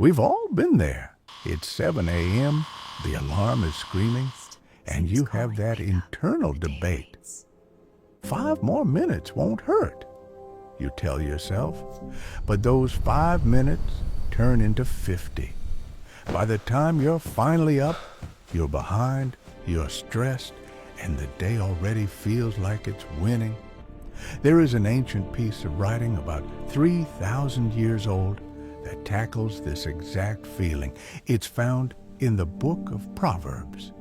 We've all been there. It's 7 a.m., the alarm is screaming, and you have that internal debate. 5 more minutes won't hurt, you tell yourself. But those 5 minutes turn into 50. By the time you're finally up, you're behind, you're stressed, and the day already feels like it's winning. There is an ancient piece of writing about 3,000 years old that tackles this exact feeling. It's found in the book of Proverbs,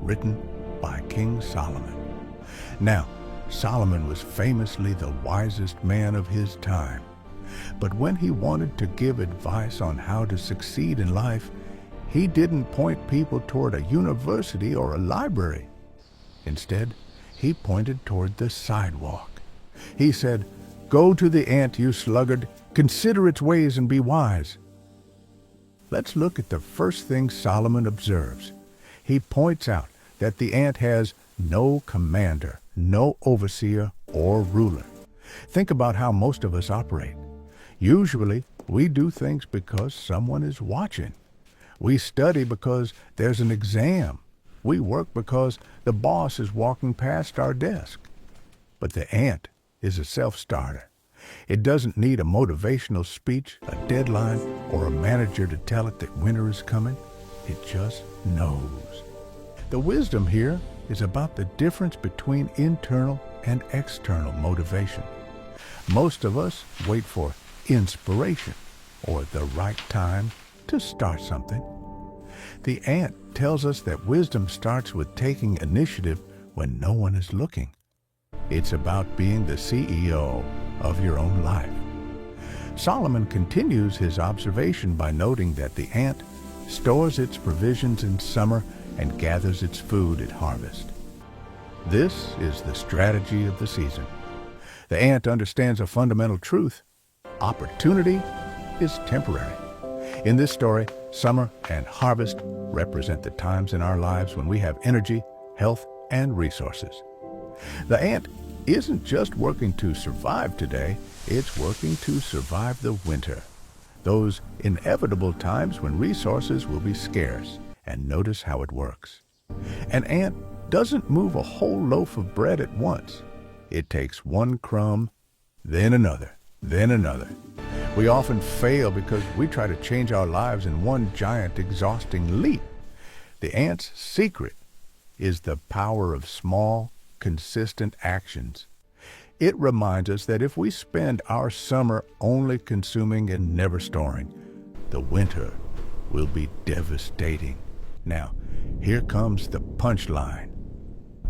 written by King Solomon. Now, Solomon was famously the wisest man of his time. But when he wanted to give advice on how to succeed in life, he didn't point people toward a university or a library. Instead, he pointed toward the sidewalk. He said, "Go to the ant, you sluggard, consider its ways and be wise." Let's look at the first thing Solomon observes. He points out that the ant has no commander, no overseer or ruler. Think about how most of us operate. Usually, we do things because someone is watching. We study because there's an exam. We work because the boss is walking past our desk. But the ant is a self-starter. It doesn't need a motivational speech, a deadline, or a manager to tell it that winter is coming. It just knows. The wisdom here is about the difference between internal and external motivation. Most of us wait for inspiration or the right time to start something. The ant tells us that wisdom starts with taking initiative when no one is looking. It's about being the CEO of your own life. Solomon continues his observation by noting that the ant stores its provisions in summer and gathers its food at harvest. This is the strategy of the season. The ant understands a fundamental truth: opportunity is temporary. In this story, summer and harvest represent the times in our lives when we have energy, health, and resources. The ant isn't just working to survive today, it's working to survive the winter. Those inevitable times when resources will be scarce. And notice how it works. An ant doesn't move a whole loaf of bread at once. It takes one crumb, then another, then another. We often fail because we try to change our lives in one giant, exhausting leap. The ant's secret is the power of small, consistent actions. It reminds us that if we spend our summer only consuming and never storing, the winter will be devastating. Now, here comes the punchline.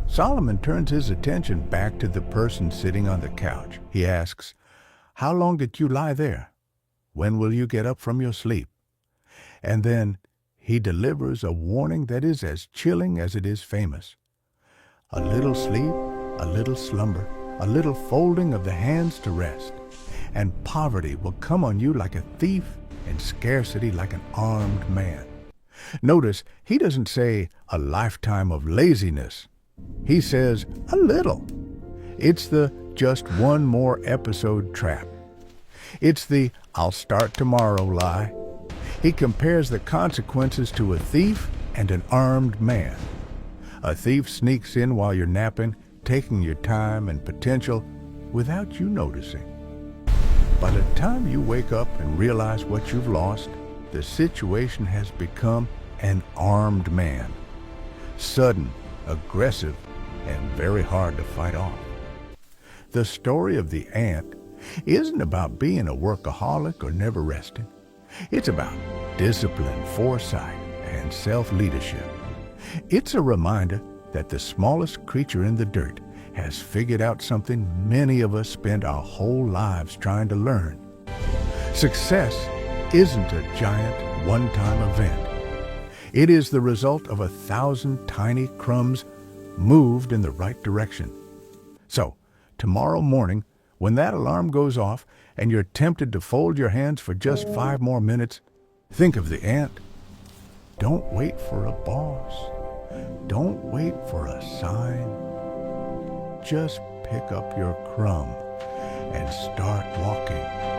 Solomon turns his attention back to the person sitting on the couch. He asks, "How long did you lie there? When will you get up from your sleep?" And then he delivers a warning that is as chilling as it is famous. A little sleep, a little slumber, a little folding of the hands to rest, and poverty will come on you like a thief and scarcity like an armed man. Notice, he doesn't say a lifetime of laziness. He says a little. It's the just one more episode trap. It's the "I'll start tomorrow" lie. He compares the consequences to a thief and an armed man. A thief sneaks in while you're napping, taking your time and potential without you noticing. By the time you wake up and realize what you've lost, the situation has become an armed man. Sudden, aggressive, and very hard to fight off. The story of the ant isn't about being a workaholic or never resting. It's about discipline, foresight, and self-leadership. It's a reminder that the smallest creature in the dirt has figured out something many of us spend our whole lives trying to learn. Success isn't a giant, one-time event. It is the result of 1,000 tiny crumbs moved in the right direction. So, tomorrow morning, when that alarm goes off and you're tempted to fold your hands for just 5 more minutes, think of the ant. Don't wait for a boss. Don't wait for a sign. Just pick up your crumb and start walking.